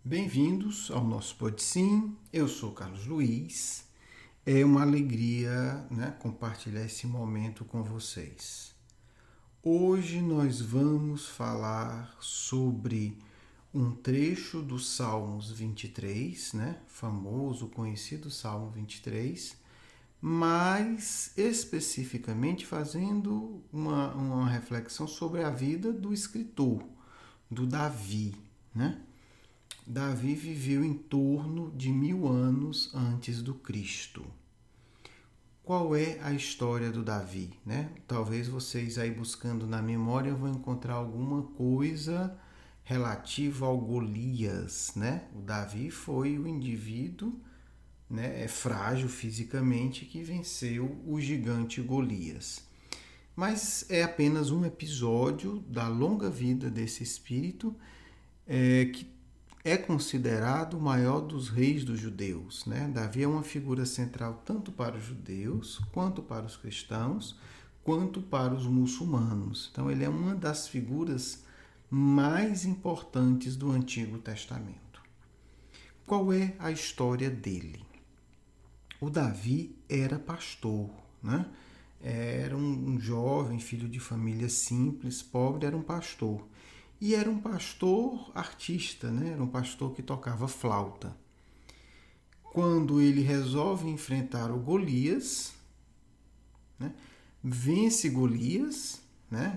Bem-vindos ao nosso Pode Sim, eu sou Carlos Luiz. É uma alegria, compartilhar esse momento com vocês. Hoje nós vamos falar sobre um trecho do Salmos 23, famoso, conhecido Salmo 23, mas especificamente fazendo uma reflexão sobre a vida do escritor, do Davi, Davi viveu em torno de 1000 anos antes do Cristo. Qual é a história do Davi? Talvez vocês aí buscando na memória vão encontrar alguma coisa relativa ao Golias. O Davi foi o indivíduo frágil fisicamente que venceu o gigante Golias. Mas é apenas um episódio da longa vida desse espírito que é considerado o maior dos reis dos judeus. Davi é uma figura central tanto para os judeus, quanto para os cristãos, quanto para os muçulmanos. Então ele é uma das figuras mais importantes do Antigo Testamento. Qual é a história dele? O Davi era pastor, Era um jovem, filho de família simples, pobre, era um pastor. E era um pastor artista, Era um pastor que tocava flauta. Quando ele resolve enfrentar o Golias, vence Golias,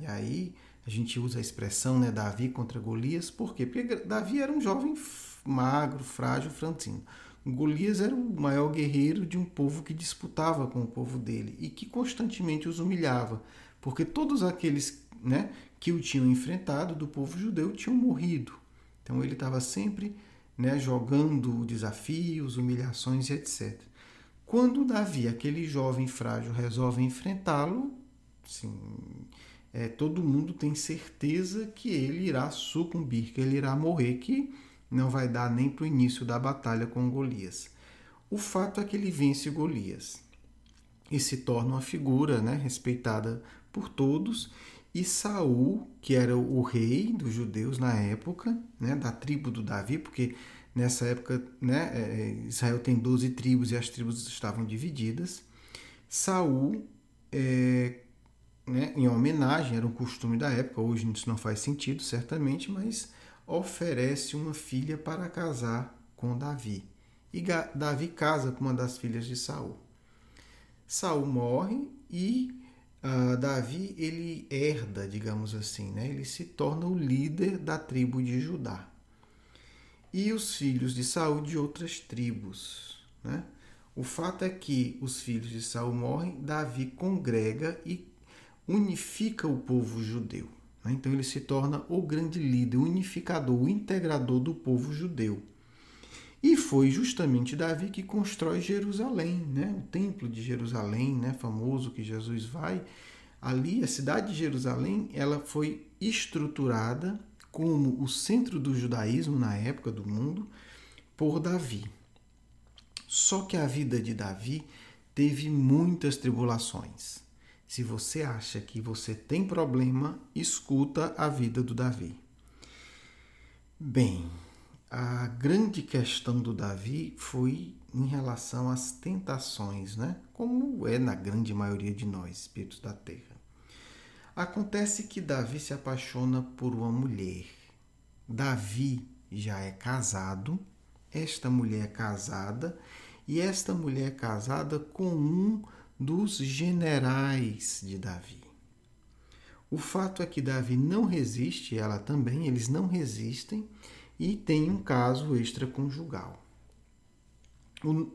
e aí a gente usa a expressão Davi contra Golias, por quê? Porque Davi era um jovem magro, frágil, franzino. Golias era o maior guerreiro de um povo que disputava com o povo dele e que constantemente os humilhava, porque todos aqueles que o tinham enfrentado do povo judeu tinham morrido. Então ele estava sempre jogando desafios, humilhações, etc. Quando Davi, aquele jovem frágil, resolve enfrentá-lo, todo mundo tem certeza que ele irá sucumbir, que ele irá morrer, que não vai dar nem para o início da batalha com Golias. O fato é que ele vence Golias e se torna uma figura respeitada por todos. E Saul, que era o rei dos judeus na época, da tribo do Davi, porque nessa época Israel tem 12 tribos e as tribos estavam divididas. Saul, em homenagem, era um costume da época, hoje isso não faz sentido, certamente, mas oferece uma filha para casar com Davi. E Davi casa com uma das filhas de Saul. Saul morre e Davi ele herda, digamos assim, ele se torna o líder da tribo de Judá. E os filhos de Saul de outras tribos. O fato é que os filhos de Saul morrem, Davi congrega e unifica o povo judeu. Então ele se torna o grande líder, o unificador, o integrador do povo judeu. E foi justamente Davi que constrói Jerusalém, o templo de Jerusalém, famoso que Jesus vai. Ali, a cidade de Jerusalém, ela foi estruturada como o centro do judaísmo na época do mundo por Davi. Só que a vida de Davi teve muitas tribulações. Se você acha que você tem problema, escuta a vida do Davi. Bem, a grande questão do Davi foi em relação às tentações, como é na grande maioria de nós, espíritos da terra. Acontece que Davi se apaixona por uma mulher. Davi já é casado, esta mulher é casada, e esta mulher é casada com um dos generais de Davi. O fato é que Davi não resiste, ela também, eles não resistem, e tem um caso extraconjugal.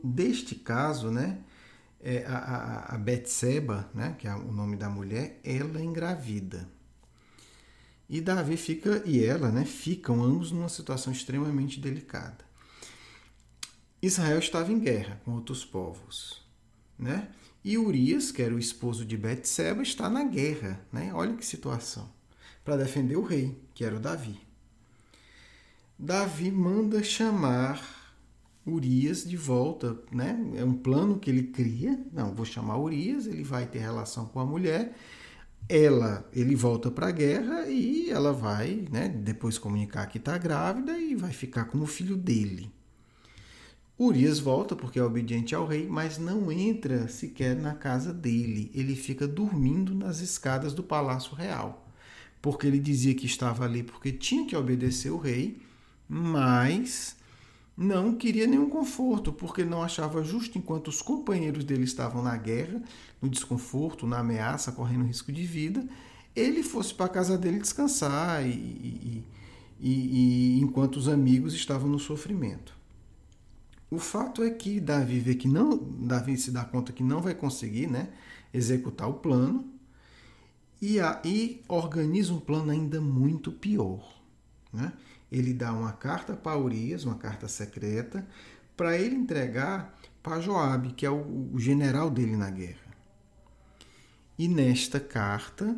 Deste caso, a Betseba, que é o nome da mulher, ela engravida. E Davi ficam ambos numa situação extremamente delicada. Israel estava em guerra com outros povos, E Urias, que era o esposo de Betseba, está na guerra, Olha que situação, para defender o rei, que era o Davi. Davi manda chamar Urias de volta, É um plano que ele cria. Não, vou chamar Urias, ele vai ter relação com a mulher. Ele volta para a guerra e ela vai, né, depois comunicar que está grávida e vai ficar como filho dele. Urias volta porque é obediente ao rei, mas não entra sequer na casa dele. Ele fica dormindo nas escadas do palácio real, porque ele dizia que estava ali porque tinha que obedecer o rei, mas não queria nenhum conforto, porque não achava justo, enquanto os companheiros dele estavam na guerra, no desconforto, na ameaça, correndo risco de vida, ele fosse para a casa dele descansar e enquanto os amigos estavam no sofrimento. O fato é que Davi se dá conta que não vai conseguir, né, executar o plano e aí organiza um plano ainda muito pior, né? Ele dá uma carta para Urias, uma carta secreta, para ele entregar para Joabe, que é o general dele na guerra. E nesta carta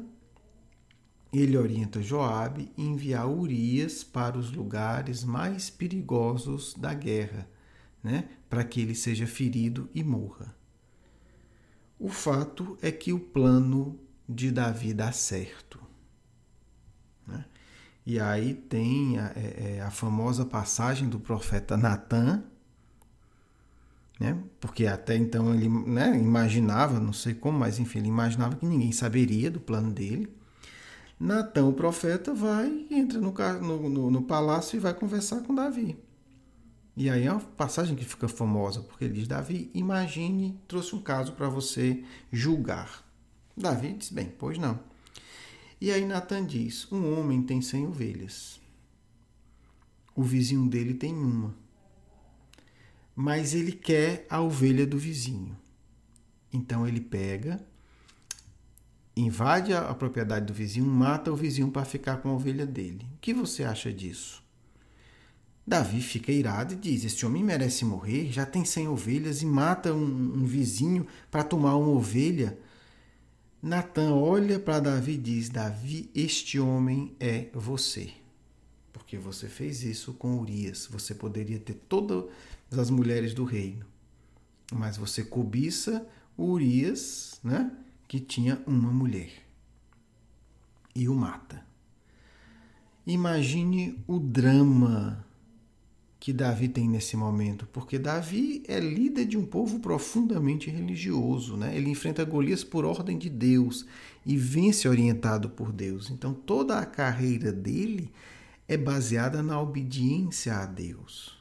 ele orienta Joabe a enviar Urias para os lugares mais perigosos da guerra, né, para que ele seja ferido e morra. O fato é que o plano de Davi dá certo, né? E aí tem a famosa passagem do profeta Natan, né, porque até então ele, né, imaginava, não sei como, mas enfim, ele imaginava que ninguém saberia do plano dele. Natan, o profeta, entra no palácio e vai conversar com Davi. E aí é uma passagem que fica famosa, porque ele diz: Davi, imagine, trouxe um caso para você julgar. Davi diz: bem, pois não. E aí Natan diz: um homem tem 100 ovelhas. O vizinho dele tem uma. Mas ele quer a ovelha do vizinho. Então ele pega, invade a propriedade do vizinho, mata o vizinho para ficar com a ovelha dele. O que você acha disso? Davi fica irado e diz: este homem merece morrer, já tem 100 ovelhas e mata um vizinho para tomar uma ovelha. Natan olha para Davi e diz: Davi, este homem é você, porque você fez isso com Urias. Você poderia ter todas as mulheres do reino, mas você cobiça Urias, né, que tinha uma mulher, e o mata. Imagine o drama que Davi tem nesse momento, porque Davi é líder de um povo profundamente religioso, né? Ele enfrenta Golias por ordem de Deus e vence orientado por Deus. Então toda a carreira dele é baseada na obediência a Deus.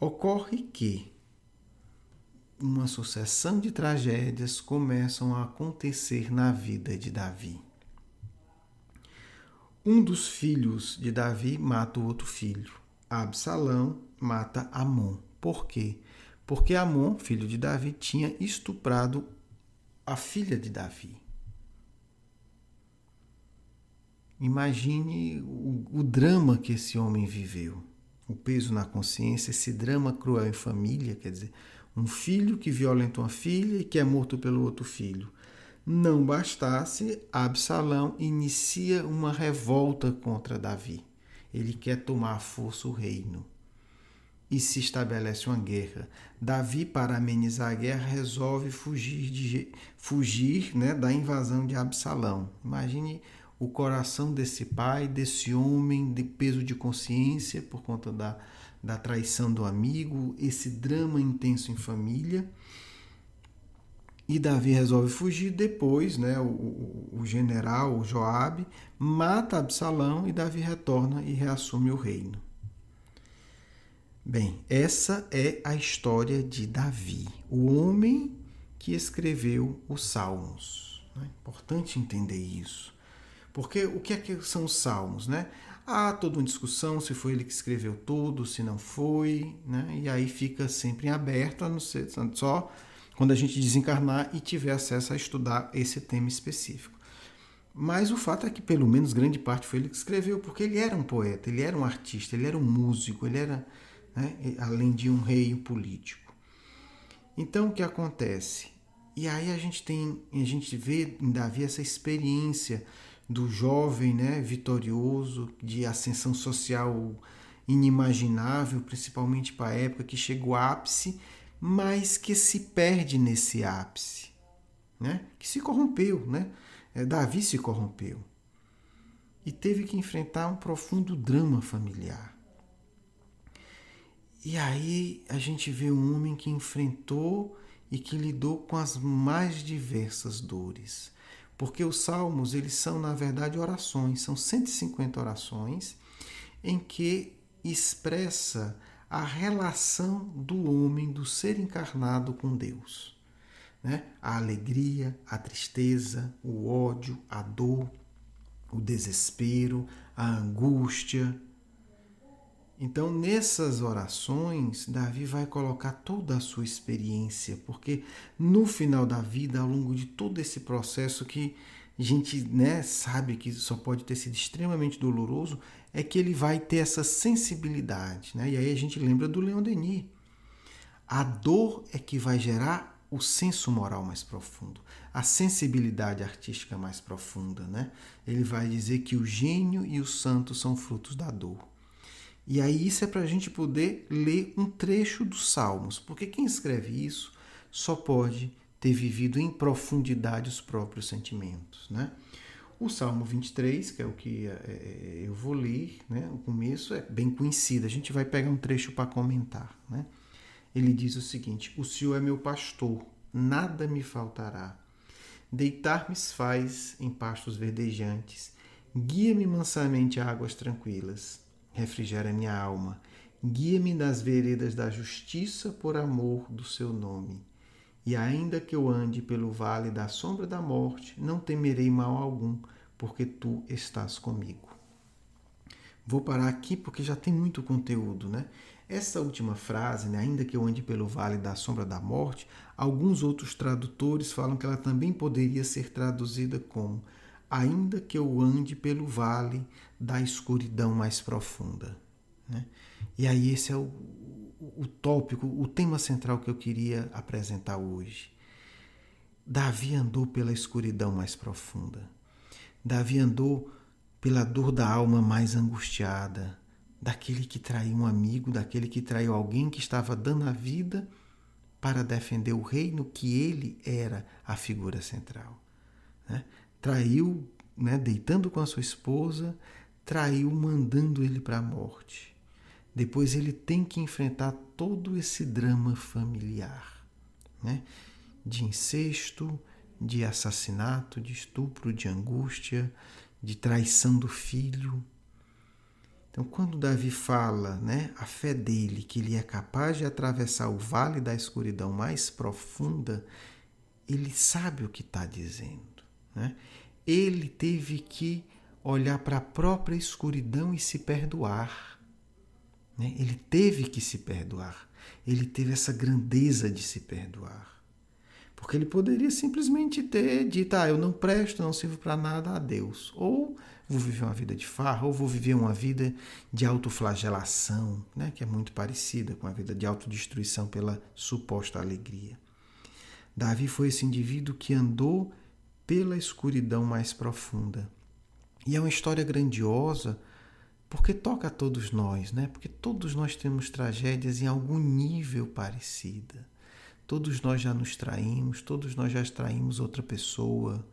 Ocorre que uma sucessão de tragédias começam a acontecer na vida de Davi. Um dos filhos de Davi mata o outro filho. Absalão mata Amon. Por quê? Porque Amon, filho de Davi, tinha estuprado a filha de Davi. Imagine o drama que esse homem viveu. O peso na consciência, esse drama cruel em família, quer dizer, um filho que violenta uma filha e que é morto pelo outro filho. Não bastasse, Absalão inicia uma revolta contra Davi. Ele quer tomar à força o reino. E se estabelece uma guerra. Davi, para amenizar a guerra, resolve fugir, né, da invasão de Absalão. Imagine o coração desse pai, desse homem, de peso de consciência por conta da traição do amigo, esse drama intenso em família. E Davi resolve fugir. Depois, né, o general, o Joabe, mata Absalão e Davi retorna e reassume o reino. Bem, essa é a história de Davi, o homem que escreveu os Salmos. É importante entender isso. Porque o que são os Salmos, né? Há toda uma discussão se foi ele que escreveu tudo, se não foi, né? E aí fica sempre em aberto, a não ser só quando a gente desencarnar e tiver acesso a estudar esse tema específico. Mas o fato é que pelo menos grande parte foi ele que escreveu, porque ele era um poeta, ele era um artista, ele era um músico, ele era, né, além de um rei político. Então o que acontece? E aí a gente vê em Davi essa experiência do jovem, né, vitorioso, de ascensão social inimaginável, principalmente para a época, que chega ao ápice, mas que se perde nesse ápice. né? Que se corrompeu, né? Davi se corrompeu e teve que enfrentar um profundo drama familiar. E aí a gente vê um homem que enfrentou e que lidou com as mais diversas dores. Porque os salmos, eles são, na verdade, orações. São 150 orações em que expressa a relação do homem, do ser encarnado com Deus. Né? A alegria, a tristeza, o ódio, a dor, o desespero, a angústia. Então, nessas orações, Davi vai colocar toda a sua experiência, porque no final da vida, ao longo de todo esse processo que a gente, né, sabe que só pode ter sido extremamente doloroso, é que ele vai ter essa sensibilidade. Né? E aí a gente lembra do Leon Denis. A dor é que vai gerar o senso moral mais profundo, a sensibilidade artística mais profunda. Né? Ele vai dizer que o gênio e o santo são frutos da dor. E aí isso é para a gente poder ler um trecho dos Salmos, porque quem escreve isso só pode ter vivido em profundidade os próprios sentimentos. Né? O Salmo 23, que é o que eu vou ler, né? O começo é bem conhecido, a gente vai pegar um trecho para comentar. Né? Ele diz o seguinte: o Senhor é meu pastor, nada me faltará. Deitar-me faz em pastos verdejantes, guia-me mansamente a águas tranquilas. Refrigera minha alma, guia-me nas veredas da justiça por amor do seu nome. E ainda que eu ande pelo vale da sombra da morte, não temerei mal algum, porque tu estás comigo. Vou parar aqui porque já tem muito conteúdo, né? Essa última frase, né, ainda que eu ande pelo vale da sombra da morte, alguns outros tradutores falam que ela também poderia ser traduzida como ainda que eu ande pelo vale da escuridão mais profunda. Né? E aí esse é o tópico, o tema central que eu queria apresentar hoje. Davi andou pela escuridão mais profunda. Davi andou pela dor da alma mais angustiada, daquele que traiu um amigo, daquele que traiu alguém que estava dando a vida para defender o reino que ele era a figura central. Né? Traiu, né, deitando com a sua esposa, traiu mandando ele para a morte. Depois ele tem que enfrentar todo esse drama familiar, né? De incesto, de assassinato, de estupro, de angústia, de traição do filho. Então, quando Davi fala, né, a fé dele, que ele é capaz de atravessar o vale da escuridão mais profunda, ele sabe o que está dizendo. Né? Ele teve que olhar para a própria escuridão e se perdoar. Né? Ele teve que se perdoar. Ele teve essa grandeza de se perdoar. Porque ele poderia simplesmente ter dito: eu não presto, não sirvo para nada a Deus. Ou vou viver uma vida de farra, ou vou viver uma vida de autoflagelação, né? Que é muito parecida com a vida de autodestruição pela suposta alegria. Davi foi esse indivíduo que andou pela escuridão mais profunda. E é uma história grandiosa porque toca a todos nós, né? Porque todos nós temos tragédias em algum nível parecida. Todos nós já nos traímos, todos nós já traímos outra pessoa.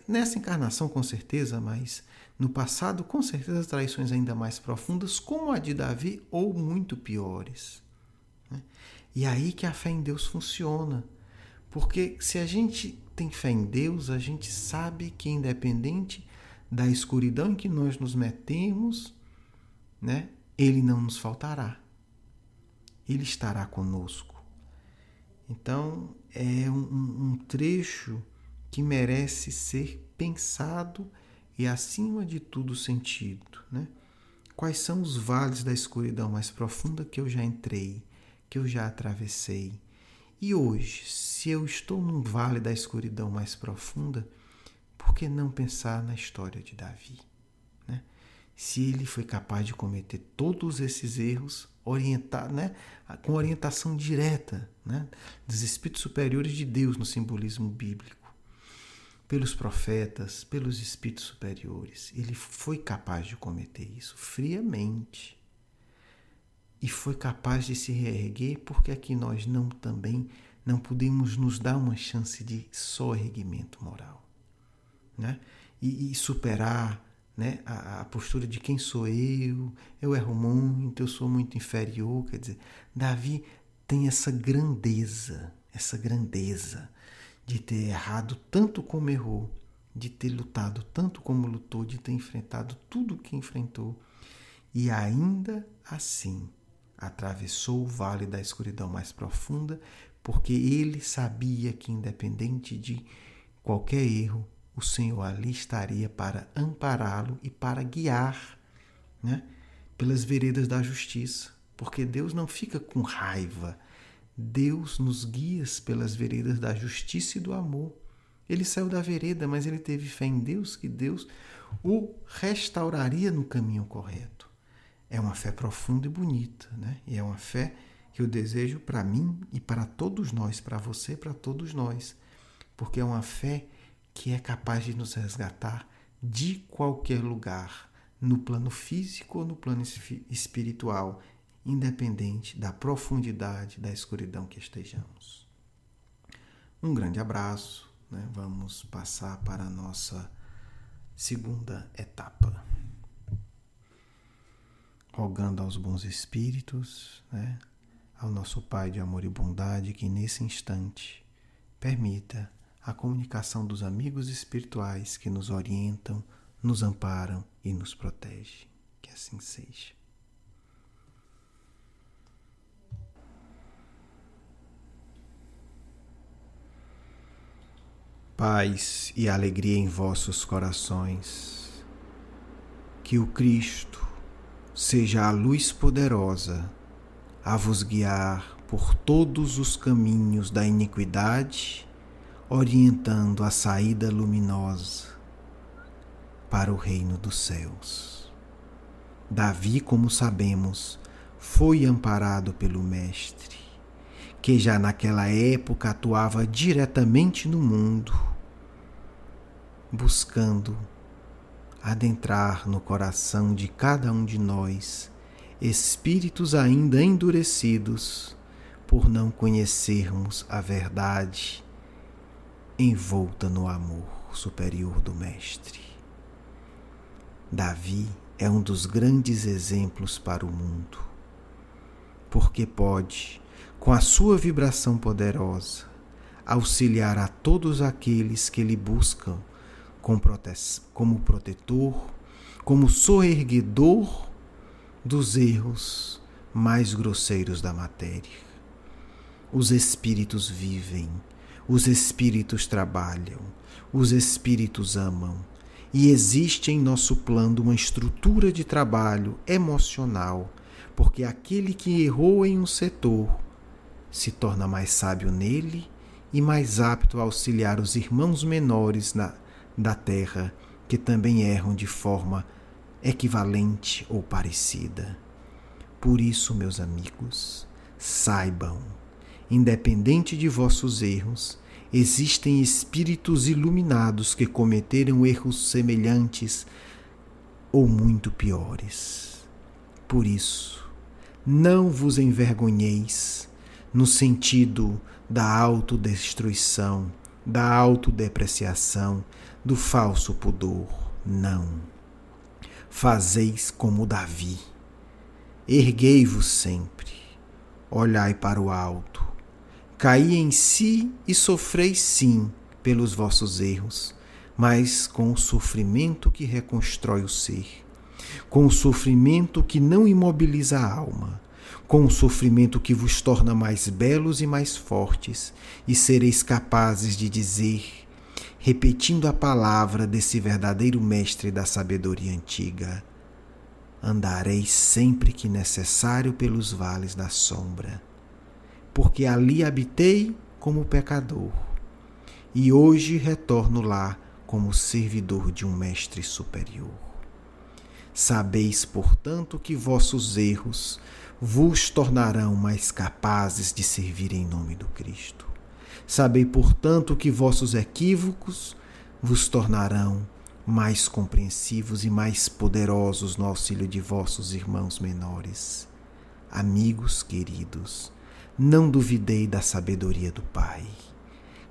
Nessa encarnação, com certeza, mas no passado, com certeza, traições ainda mais profundas, como a de Davi, ou muito piores. Né? E aí que a fé em Deus funciona. Porque se a gente tem fé em Deus, a gente sabe que independente da escuridão em que nós nos metemos, né, Ele não nos faltará. Ele estará conosco. Então, é um trecho que merece ser pensado e, acima de tudo, sentido. Né? Quais são os vales da escuridão mais profunda que eu já entrei, que eu já atravessei? E hoje, se eu estou num vale da escuridão mais profunda, por que não pensar na história de Davi? Né? Se ele foi capaz de cometer todos esses erros, né, com orientação direta, né, dos espíritos superiores de Deus no simbolismo bíblico, pelos profetas, pelos espíritos superiores, ele foi capaz de cometer isso friamente. E foi capaz de se reerguer, porque é que nós também não podemos nos dar uma chance de soerguimento moral, né? E superar, né, a postura de quem sou eu erro muito, eu sou muito inferior. Quer dizer, Davi tem essa grandeza de ter errado tanto como errou, de ter lutado tanto como lutou, de ter enfrentado tudo o que enfrentou, e ainda assim atravessou o vale da escuridão mais profunda, porque ele sabia que, independente de qualquer erro, o Senhor ali estaria para ampará-lo e para guiar, né, pelas veredas da justiça. Porque Deus não fica com raiva. Deus nos guia pelas veredas da justiça e do amor. Ele saiu da vereda, mas ele teve fé em Deus, que Deus o restauraria no caminho correto. É uma fé profunda e bonita, né? E é uma fé que eu desejo para mim e para todos nós, para você e para todos nós. Porque é uma fé que é capaz de nos resgatar de qualquer lugar, no plano físico ou no plano espiritual, independente da profundidade da escuridão que estejamos. Um grande abraço, né? Vamos passar para a nossa segunda etapa. Rogando aos bons espíritos, né, ao nosso Pai de amor e bondade, que nesse instante permita a comunicação dos amigos espirituais que nos orientam, nos amparam e nos protegem. Que assim seja. Paz e alegria em vossos corações. Que o Cristo seja a luz poderosa a vos guiar por todos os caminhos da iniquidade, orientando a saída luminosa para o reino dos céus. Davi, como sabemos, foi amparado pelo Mestre, que já naquela época atuava diretamente no mundo, buscando adentrar no coração de cada um de nós espíritos ainda endurecidos por não conhecermos a verdade envolta no amor superior do Mestre. Davi é um dos grandes exemplos para o mundo, porque pode, com a sua vibração poderosa, auxiliar a todos aqueles que lhe buscam como protetor, como soerguedor dos erros mais grosseiros da matéria. Os espíritos vivem, os espíritos trabalham, os espíritos amam, e existe em nosso plano uma estrutura de trabalho emocional, porque aquele que errou em um setor se torna mais sábio nele e mais apto a auxiliar os irmãos menores da terra, que também erram de forma equivalente ou parecida. Por isso, meus amigos, saibam, independente de vossos erros, existem espíritos iluminados que cometeram erros semelhantes ou muito piores. Por isso, não vos envergonheis no sentido da autodestruição, da autodepreciação, do falso pudor. Não. Fazeis como Davi. Erguei-vos sempre, olhai para o alto, caí em si e sofrei sim pelos vossos erros, mas com o sofrimento que reconstrói o ser, com o sofrimento que não imobiliza a alma, com o sofrimento que vos torna mais belos e mais fortes, e sereis capazes de dizer, repetindo a palavra desse verdadeiro mestre da sabedoria antiga: andarei sempre que necessário pelos vales da sombra, porque ali habitei como pecador, e hoje retorno lá como servidor de um mestre superior. Sabeis, portanto, que vossos erros vos tornarão mais capazes de servir em nome do Cristo. Sabei, portanto, que vossos equívocos vos tornarão mais compreensivos e mais poderosos no auxílio de vossos irmãos menores. Amigos queridos, não duvidei da sabedoria do Pai.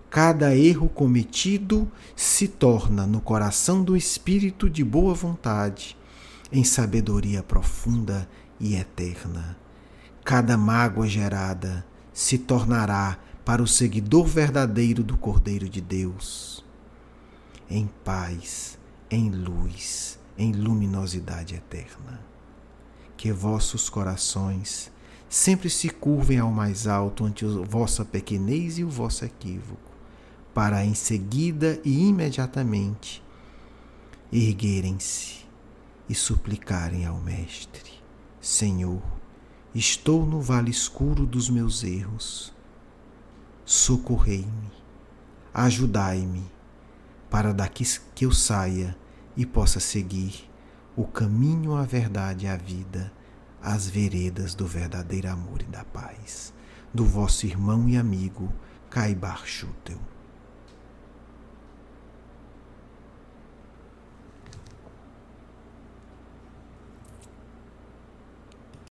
Cada erro cometido se torna no coração do Espírito de boa vontade, em sabedoria profunda e eterna. Cada mágoa gerada se tornará para o seguidor verdadeiro do Cordeiro de Deus, em paz, em luz, em luminosidade eterna. Que vossos corações sempre se curvem ao mais alto ante a vossa pequenez e o vosso equívoco, para em seguida e imediatamente erguerem-se e suplicarem ao Mestre: Senhor, estou no vale escuro dos meus erros. Socorrei-me, ajudai-me, para daqui que eu saia e possa seguir o caminho, a verdade e a vida, as veredas do verdadeiro amor e da paz. Do vosso irmão e amigo, Caibar Schutel.